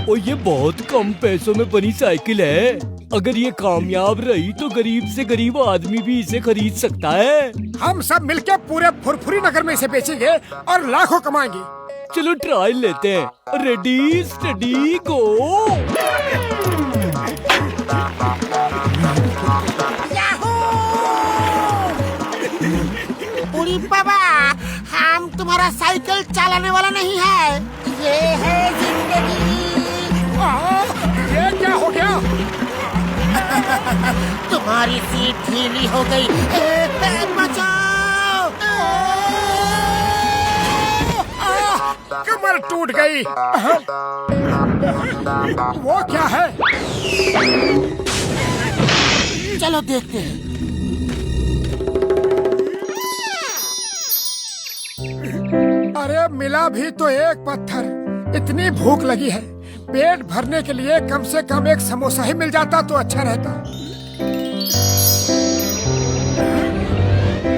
और ये बहुत कम पैसों में बनी साइकिल है। अगर ये कामयाब रही तो गरीब से गरीब आदमी भी इसे खरीद सकता है। हम सब मिलके पूरे फुरफुरी नगर में इसे बेचेंगे और लाखों कमाएंगे। चलो ट्रायल लेते हैं। रेडी स्टडी गो। उड़ी बाबा, हम तुम्हारा साइकिल चलाने वाला नहीं है, ये है जिंदगी। ये क्या हो गया? तुम्हारी सीट ढीली हो गई। बचाओ! कमर टूट गई। वो क्या है? चलो देखते हैं। अरे मिला भी तो एक पत्थर। इतनी भूख लगी है, पेट भरने के लिए कम से कम एक समोसा ही मिल जाता तो अच्छा रहता।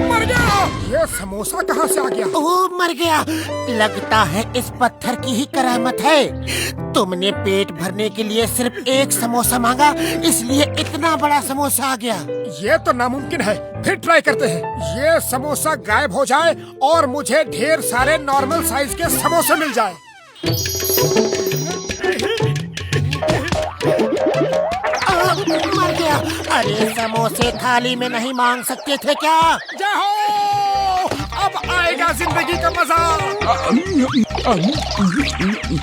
मर गया। ये समोसा कहाँ से आ गया? ओह, मर गया। लगता है इस पत्थर की ही करामत है। तुमने पेट भरने के लिए सिर्फ एक समोसा मांगा, इसलिए इतना बड़ा समोसा आ गया। ये तो नामुमकिन है। फिर ट्राई करते हैं। ये समोसा गायब हो जाए और मुझे ढेर सारे नॉर्मल साइज के समोसे मिल जाए। मर गया। अरे समोसे थाली में नहीं मांग सकते थे क्या? जय हो, अब आएगा जिंदगी का मजा।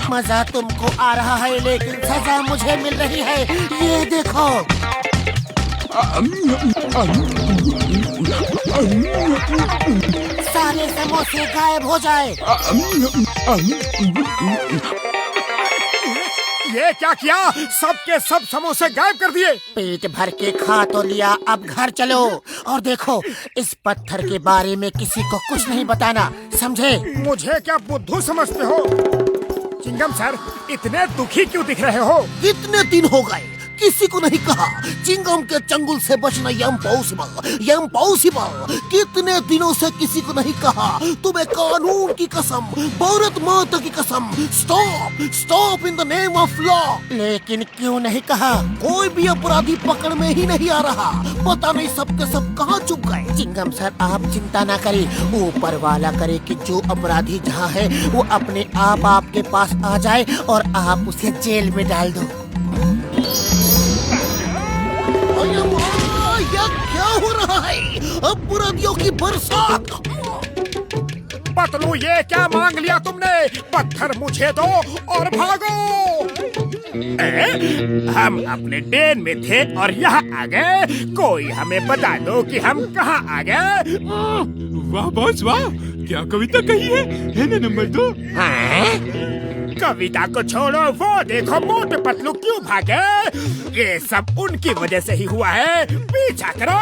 मजा तुमको आ रहा है, लेकिन सजा मुझे मिल रही है। ये देखो। सारे समोसे गायब हो जाए। ये क्या किया? सबके सब समोसे गायब कर दिए। पेट भर के खा तो लिया, अब घर चलो और देखो, इस पत्थर के बारे में किसी को कुछ नहीं बताना, समझे? मुझे क्या बुद्धू समझते हो? चिंगम सर, इतने दुखी क्यों दिख रहे हो? कितने दिन हो गए किसी को नहीं कहा। चिंगम के चंगुल से बचना इम्पॉसिबल। कितने दिनों से किसी को नहीं कहा। तुम्हें कानून की कसम, भारत माता की कसम, stop in the name of law. लेकिन क्यों नहीं कहा? कोई भी अपराधी पकड़ में ही नहीं आ रहा। पता नहीं सबके सब कहाँ छुप गए। चिंगम सर, आप चिंता ना करें, ऊपर वाला करे कि जो अपराधी जहाँ है वो अपने आप आपके पास आ जाए और आप उसे जेल में डाल दो। यह क्या हो रहा है? अपराधियों की बरसात। पतलू, ये क्या मांग लिया तुमने? पत्थर मुझे दो और भागो। हम अपने डेन में थे और यहाँ आ गए। कोई हमें बता दो कि हम कहाँ आ गए। वाह बॉस वाह, क्या कविता कही है ना नंबर 2। कविता को छोड़ो, वो देखो मोटे पतलू क्यों भागे। ये सब उनकी वजह से ही हुआ है। पीछा करो।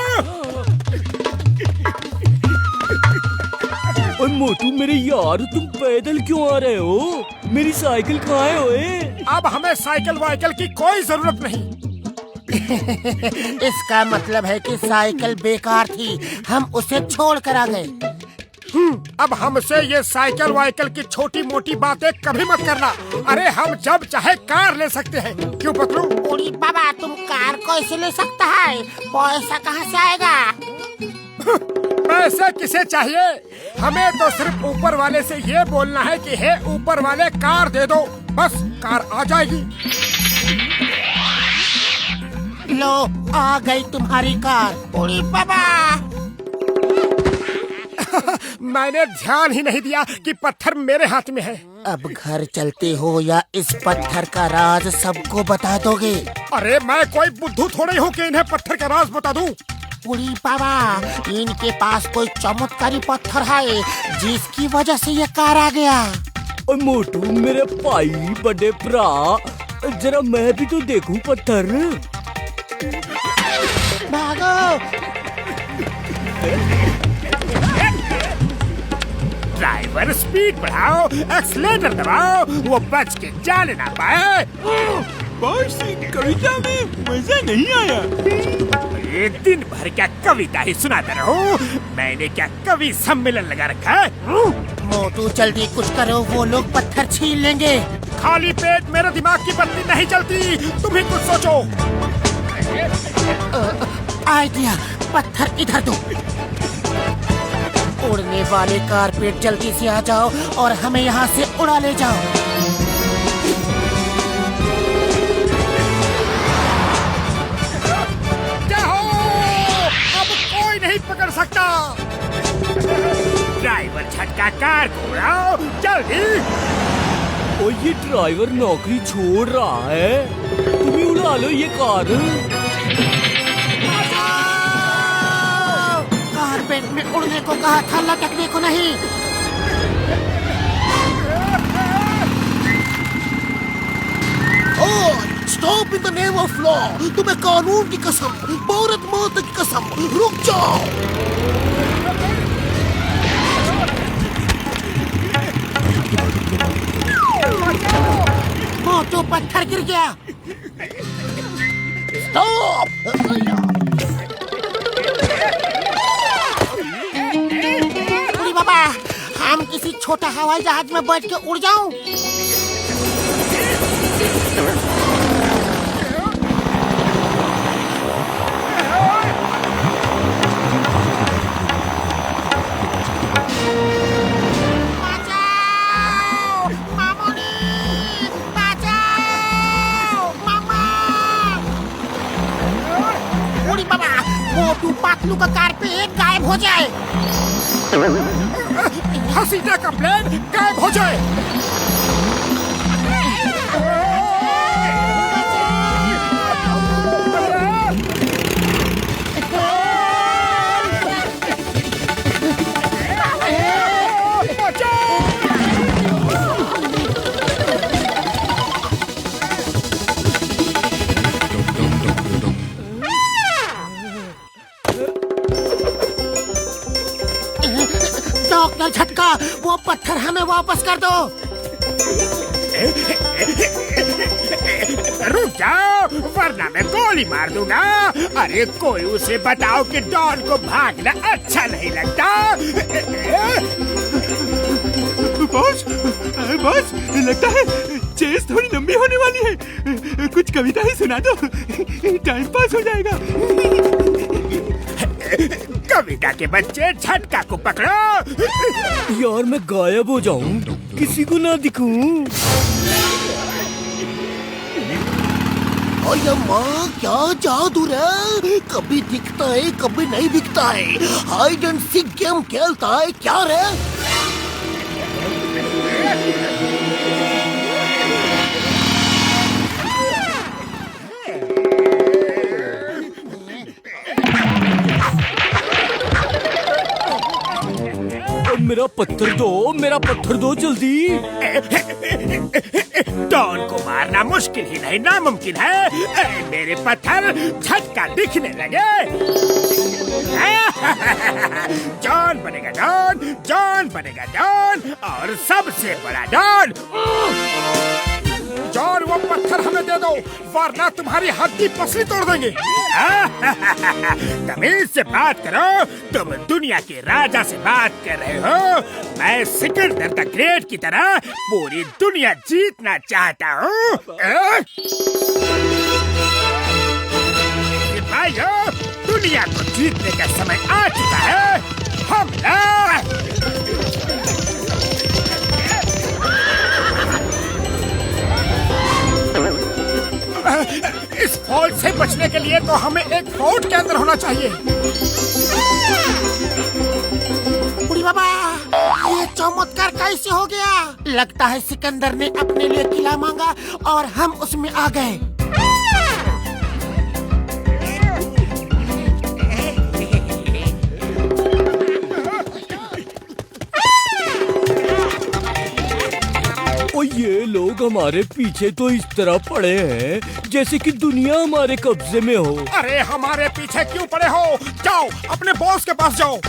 और मोटू मेरे यार, तुम पैदल क्यों आ रहे हो? मेरी साइकिल कहाँ है ओए? अब हमें साइकिल वाइकिल की कोई जरूरत नहीं। इसका मतलब है कि साइकिल बेकार थी, हम उसे छोड़ कर आ गए। अब हमसे ये साइकिल वाइकिल की छोटी मोटी बातें कभी मत करना। अरे हम जब चाहे कार ले सकते हैं। क्यों पतलू? उड़ी बाबा, तुम कार कैसे ले सकता है? पैसा कहाँ से आएगा? पैसे किसे चाहिए? हमें तो सिर्फ ऊपर वाले से ये बोलना है कि हे ऊपर वाले, कार दे दो, बस कार आ जाएगी। लो, आ गई तुम्हारी कार। उड़ी बाबा, मैंने ध्यान ही नहीं दिया कि पत्थर मेरे हाथ में है। अब घर चलते हो या इस पत्थर का राज सबको बता दोगे? अरे मैं कोई बुद्धू थोड़ी हूँ कि इन्हें पत्थर का राज बता दूं। उड़ी बाबा, इनके पास कोई चमत्कारी पत्थर है जिसकी वजह से ये कार आ गया। और मोटू मेरे भाई, बड़े भरा, जरा मैं भी तो देखूं पत्थर। भागो। ड्राइवर, स्पीड बढ़ाओ, एक्सीलेटर दबाओ, वो बच के जाने ना पाए। बॉस कविता में मजा नहीं आया। ये दिन भर क्या कविता ही सुनाता रहूं? मैंने क्या कवि सम्मेलन लगा रखा है? मोटू जल्दी कुछ करो, वो लोग पत्थर छीन लेंगे। खाली पेट मेरे दिमाग की बत्ती नहीं चलती, तुम ही कुछ सोचो। आइडिया, पत्थर इधर दो। उड़ने वाले कारपेट जल्दी से आ जाओ और हमें यहाँ से उड़ा ले जाओ। जाओ, अब कोई नहीं पकड़ सकता। ड्राइवर झटका कार को उड़ाओ जल्दी। और ये ड्राइवर नौकरी छोड़ रहा है, तुम ही उड़ा लो ये कार। कारपेट में उड़ने को कहा था, लटकने को नहीं। Stop in the name of law. तुम्हें कानून की कसम, भारत माता की कसम, रुक जाओ। मोटू पत्थर गिर गया। स्टॉप। बाबा, हम किसी छोटा हवाई जहाज में बैठ के उड़ जाऊं? बचाओ! मामूली! बचाओ! मामा! उड़ी बाबा, मोटू पतलू का कारपेट गायब हो जाए। हसीना का प्लेन गायब हो जाए। डॉक्टर झटका, वो पत्थर हमें वापस कर दो। रुक जाओ, वरना मैं गोली मार दूंगा। अरे कोई उसे बताओ कि डॉन को भागना अच्छा नहीं लगता। बॉस बॉस, लगता है चेस थोड़ी लंबी होने वाली है। कुछ कविता ही सुना दो, टाइम पास हो जाएगा। कविता के बच्चे, झटका को पकड़ो। यार मैं गायब हो जाऊं, किसी को ना दिखूं। अरे माँ, क्या जादू रे? कभी दिखता है, कभी नहीं दिखता है। हाइड एंड सीक गेम खेलता है क्या रे? मेरा पत्थर दो, मेरा पत्थर दो जल्दी। डॉन को मारना मुश्किल ही नहीं, नामुमकिन है। मेरे पत्थर झटका दिखने लगे। जॉन बनेगा डॉन, जॉन बनेगा डॉन, और सबसे बड़ा डॉन। जॉन, वो पत्थर हमें दे दो, वरना तुम्हारी हड्डी पसली तोड़ देंगे। तमीज से बात करो, तुम दुनिया के राजा से बात कर रहे हो। मैं सिकंदर द ग्रेट की तरह पूरी दुनिया जीतना चाहता हूँ। भाइयों, दुनिया को जीतने का समय आ चुका है। हमला! इस फौज से बचने के लिए तो हमें एक फोर्ट के अंदर होना चाहिए। बुढ़ी बाबा, ये चमत्कार कैसे हो गया? लगता है सिकंदर ने अपने लिए किला मांगा और हम उसमें आ गए। और ये लोग हमारे पीछे तो इस तरह पड़े हैं जैसे कि दुनिया हमारे कब्जे में हो। अरे हमारे पीछे क्यों पड़े हो? जाओ, अपने बॉस के पास जाओ।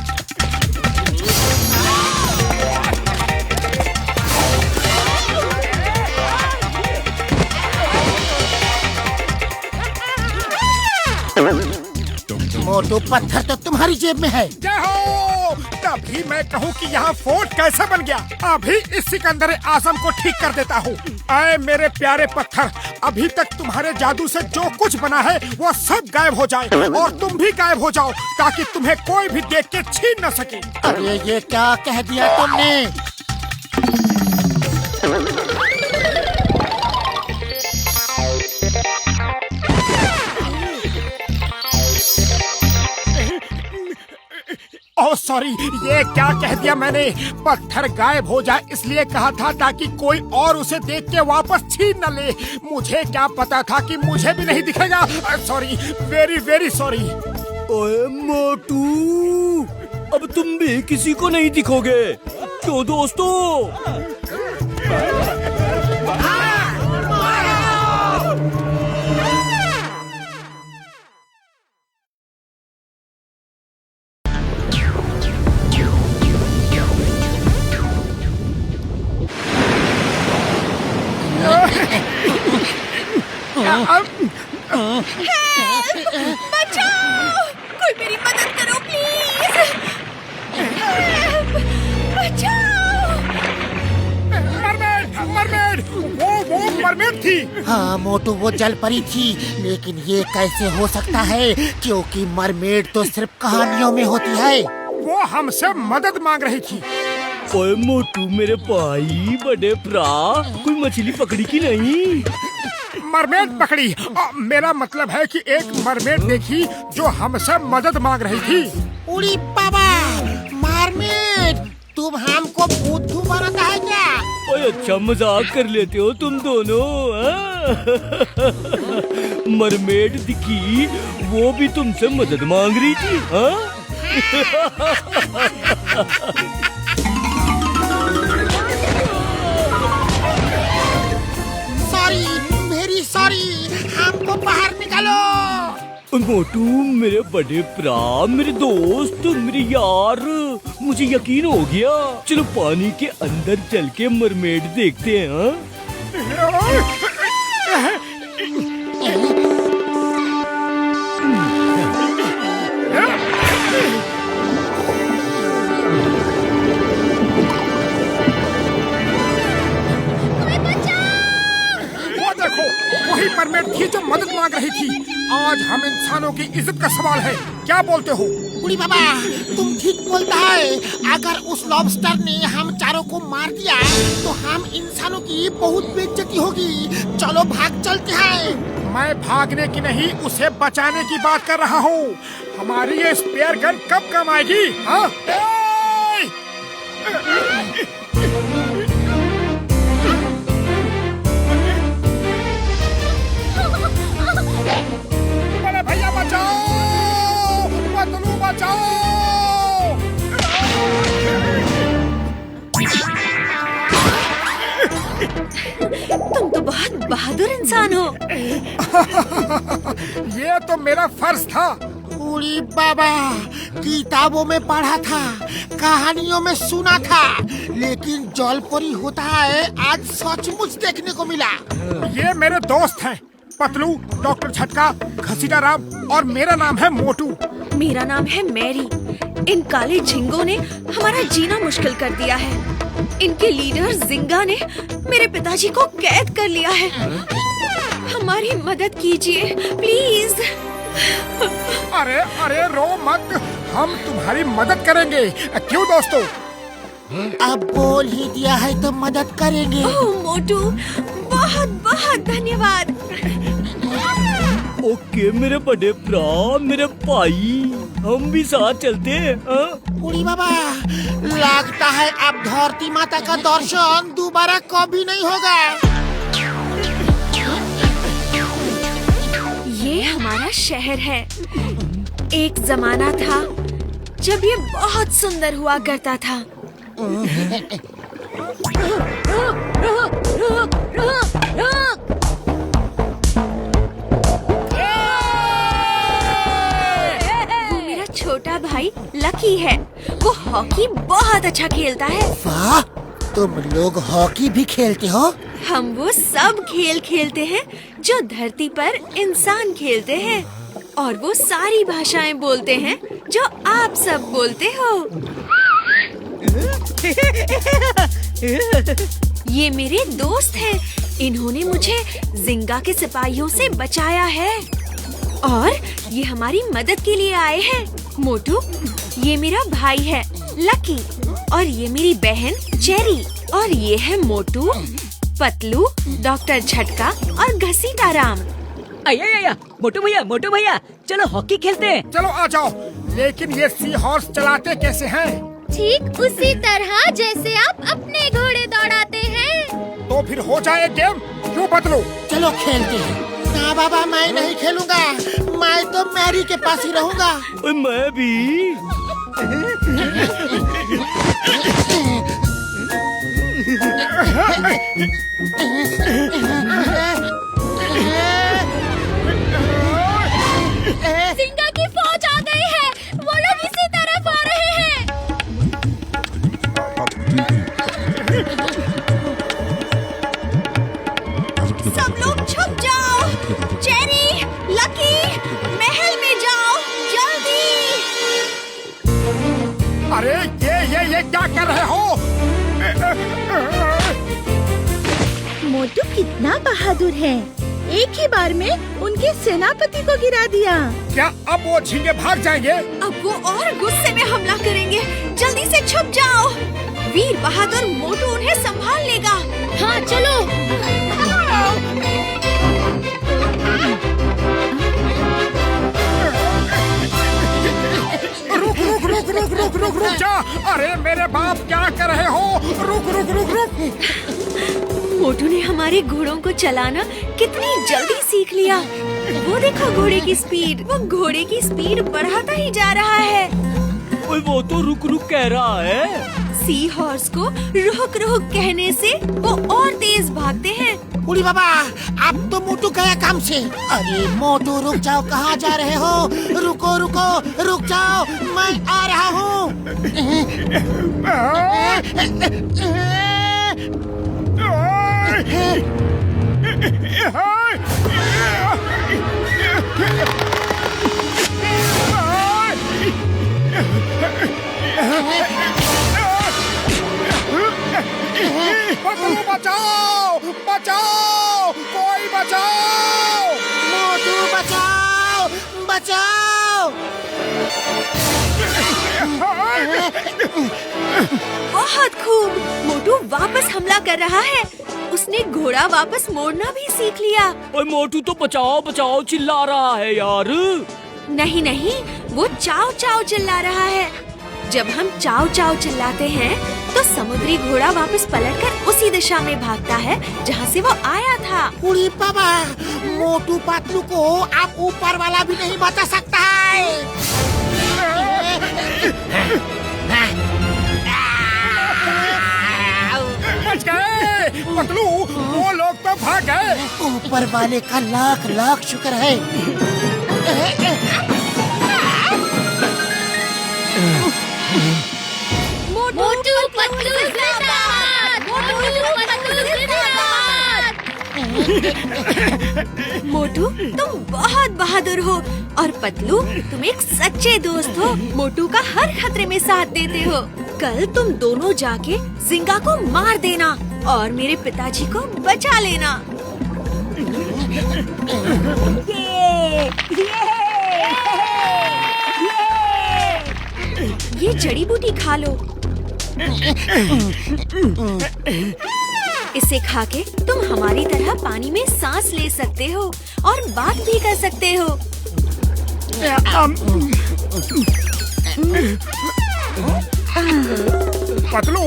मोटू पत्थर तो तुम्हारी जेब में है। जय हो। तभी मैं कहूँ कि यहाँ फोर्ट कैसे बन गया। अभी इस सिकंदर आजम को ठीक कर देता हूँ। ऐ मेरे प्यारे पत्थर, अभी तक तुम्हारे जादू से जो कुछ बना है वो सब गायब हो जाए और तुम भी गायब हो जाओ, ताकि तुम्हें कोई भी देख के छीन न सके। अरे ये क्या कह दिया तुमने? ओह सॉरी, ये क्या कह दिया मैंने? पत्थर गायब हो जाए इसलिए कहा था ताकि कोई और उसे देख के वापस छीन न ले। मुझे क्या पता था कि मुझे भी नहीं दिखेगा। Sorry, very very sorry. ओए मोटू, अब तुम भी किसी को नहीं दिखोगे। क्यों दोस्तों? बचाओ! कोई मेरी मदद करो प्लीज! बचाओ! मरमेड, मरमेड, वो मरमेड थी। हाँ मोटू, वो जल परी थी, लेकिन ये कैसे हो सकता है? क्योंकि मरमेड तो सिर्फ कहानियों में होती है। वो हमसे मदद मांग रही थी। ओए मोटू मेरे भाई, बड़े भरा, कोई मछली पकड़ी की नहीं? मरमेड पकड़ी। मेरा मतलब है कि एक मरमेड देखी जो हमसे मदद मांग रही थी। उड़ी बाबा, मरमेड, तुम हमको बुद्धू बनाता है क्या? ओए अच्छा मजाक कर लेते हो तुम दोनों। मरमेड दिखी, वो भी तुमसे मदद मांग रही थी। हाँ? सॉरी, वेरी सॉरी, हमको बाहर निकालो। मोटू मेरे बड़े भरा, मेरे दोस्त, मेरे यार, मुझे यकीन हो गया। चलो पानी के अंदर चल के मरमेड देखते हैं। हाँ? वही मरमेड थी जो मदद मांग रही थी। आज हम इंसानों की इज्जत का सवाल है, क्या बोलते हो? उड़ी बाबा, तुम ठीक बोलता है। अगर उस लॉबस्टर ने हम चारों को मार दिया तो हम इंसानों की बहुत बेइज्जती होगी। चलो भाग चलते हैं। मैं भागने की नहीं, उसे बचाने की बात कर रहा हूँ। हमारी ये स्पेयर गन कब काम आएगी? हाँ? बड़े भैया बचाओ, पतलू बचाओ। तुम तो बहुत बहादुर इंसान हो। ये तो मेरा फर्ज था। उड़ी बाबा, किताबों में पढ़ा था, कहानियों में सुना था, लेकिन जलपरी होता है आज सचमुच देखने को मिला। ये मेरे दोस्त हैं, पतलू, डॉक्टर झटका, घसीटा राम और मेरा नाम है मोटू। मेरा नाम है मैरी। इन काले झिंगों ने हमारा जीना मुश्किल कर दिया है। इनके लीडर जिंगा ने मेरे पिताजी को कैद कर लिया है। हमारी मदद कीजिए प्लीज। अरे अरे रो मत, हम तुम्हारी मदद करेंगे। क्यों दोस्तों? अब बोल ही दिया है तो मदद करेंगे। ओह मोटू, बहुत बहुत धन्यवाद। ओके मेरे बड़े भरा, मेरे भाई, हम भी साथ चलते हैं। हाँ? उड़ी बाबा, लगता है अब धरती माता का दर्शन दोबारा कभी नहीं होगा। ये हमारा शहर है। एक जमाना था जब ये बहुत सुंदर हुआ करता था। वो मेरा छोटा भाई लकी है। वो हॉकी बहुत अच्छा खेलता है। वाह, तुम लोग हॉकी भी खेलते हो? हम वो सब खेल खेलते हैं जो धरती पर इंसान खेलते हैं। और वो सारी भाषाएं बोलते हैं जो आप सब बोलते हो। ये मेरे दोस्त हैं। इन्होंने मुझे जिंगा के सिपाहियों से बचाया है और ये हमारी मदद के लिए आए हैं। मोटू, ये मेरा भाई है लकी और ये मेरी बहन चेरी और ये है मोटू, पतलू, डॉक्टर झटका और घसीटाराम। आया मोटू भैया चलो हॉकी खेलते हैं। चलो आ जाओ। लेकिन ये सी हॉर्स चलाते कैसे हैं? ठीक उसी तरह जैसे आप अपने घोड़े दौड़ाते हैं। तो फिर हो जाए गेम, क्यों बदलो? चलो खेलते हैं। ना बाबा, मैं नहीं खेलूंगा। मैं तो मैरी के पास ही रहूंगा। ओए, मैं भी। जिंगा की फौज आ गई है। वो लोग इसी तरफ आ रहे हैं। सब लोग छुप जाओ। चेरी, लकी, महल में जाओ जल्दी। अरे ये क्या कर रहे हो? मोटू कितना बहादुर है। एक ही बार में उनके सेनापति को गिरा दिया। क्या अब वो झींगे भाग जाएंगे? अब वो और गुस्से में हमला करेंगे। जल्दी से छुप जाओ। वीर बहादुर मोटू उन्हें संभाल लेगा। हाँ चलो। रुक जा। अरे मेरे बाप, क्या कर रहे हो? रुक। मोटू ने हमारे घोड़ों को चलाना कितनी जल्दी सीख लिया। वो देखो घोड़े की स्पीड। वो घोड़े की स्पीड बढ़ाता ही जा रहा है। ओए, वो तो रुक कह रहा है। सी हॉर्स को रुक कहने से वो और तेज भागते हैं। उड़ी बाबा, अब तो मोटू गया काम से। अरे मोटू रुक जाओ, कहाँ जा रहे हो? रुको रुक जाओ, मैं आ रहा हूँ। बचाओ, कोई बचाओ। मोटू बचाओ। बहुत खूब। मोटू वापस हमला कर रहा है। उसने घोड़ा वापस मोड़ना भी सीख लिया। ओए, मोटू तो बचाओ चिल्ला रहा है यार। नहीं, वो चाव चाव चिल्ला रहा है। जब हम चाव चाव चिल्लाते हैं तो समुद्री घोड़ा वापस पलटकर उसी दिशा में भागता है जहाँ से वो आया था। उड़ी बाबा, मोटू पतलू को आप ऊपर वाला भी नहीं बचा सकता है। बच गए। पतलू, वो लोग तो भाग गए। ऊपर वाले का लाख शुक्र है। मोटू पतलू जिंदाबाद। मोटू, तुम बहुत बहादुर हो और पतलू, तुम एक सच्चे दोस्त हो। मोटू का हर खतरे में साथ देते हो। कल तुम दोनों जाके जिंगा को मार देना और मेरे पिताजी को बचा लेना। ये जड़ी बूटी खा लो। इसे खाके तुम हमारी तरह पानी में सांस ले सकते हो और बात भी कर सकते हो। पतलू,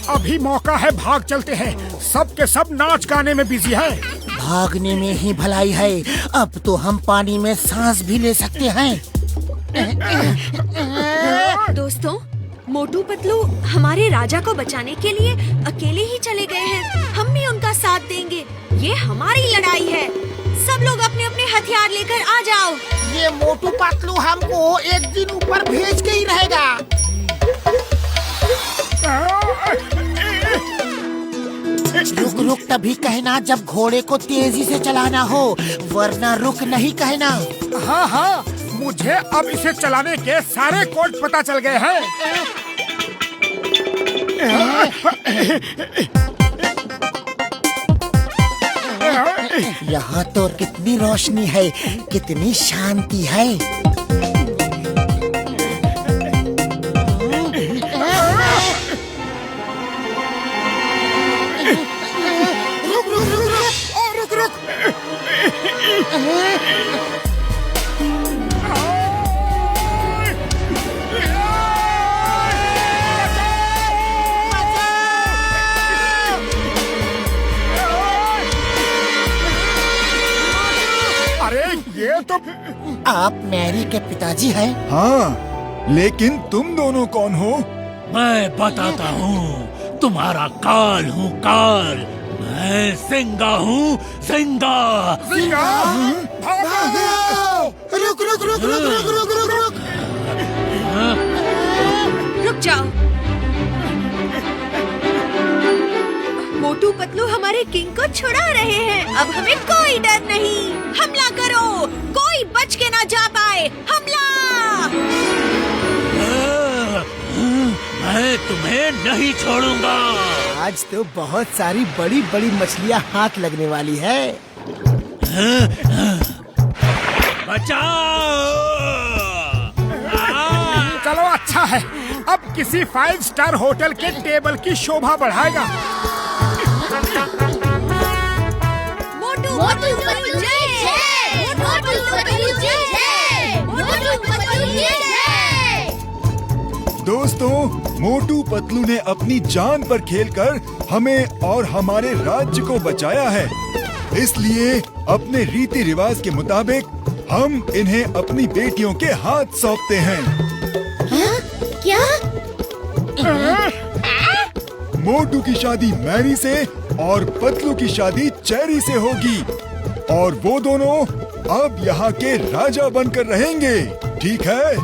अभी मौका है, भाग चलते हैं। सब के सब नाच गाने में बिजी है। भागने में ही भलाई है। अब तो हम पानी में सांस भी ले सकते हैं। दोस्तों, मोटू पतलू हमारे राजा को बचाने के लिए अकेले ही चले गए हैं। हम भी उनका साथ देंगे। ये हमारी लड़ाई है। सब लोग अपने अपने हथियार लेकर आ जाओ। ये मोटू पतलू हमको एक दिन ऊपर भेज के ही रहेगा। रुक तभी कहना जब घोड़े को तेजी से चलाना हो, वरना रुक नहीं कहना। हाँ, मुझे अब इसे चलाने के सारे कोड पता चल गए हैं। यहाँ तो कितनी रोशनी है, कितनी शांति है। रुक। अरे ये तो आप मैरी के पिताजी हैं? हाँ, लेकिन तुम दोनों कौन हो? मैं बताता हूँ, तुम्हारा काल हूँ काल। मैं सिंगा हूँ सिंगा। रुक। रुक जाओ। मोटू पतलू हमारे किंग को छुड़ा रहे हैं। अब हमें कोई डर नहीं। हमला करो, कोई बच के ना जा पाए। हमला! मैं तुम्हें नहीं छोड़ूंगा। आज तो बहुत सारी बड़ी बड़ी मछलियाँ हाथ लगने वाली है। बचाओ! चलो अच्छा है, अब किसी 5 स्टार होटल के टेबल की शोभा बढ़ाएगा। मोटू पतलू जय जय! मोटू पतलू जय जय! मोटू पतलू जय जय! दोस्तों, मोटू पतलू ने अपनी जान पर खेलकर हमें और हमारे राज्य को बचाया है। इसलिए अपने रीति रिवाज के मुताबिक हम इन्हें अपनी बेटियों के हाथ सौंपते हैं। क्या? मोटू की शादी मैरी से और पतलू की शादी चेरी से होगी, और वो दोनों अब यहाँ के राजा बनकर रहेंगे। ठीक है?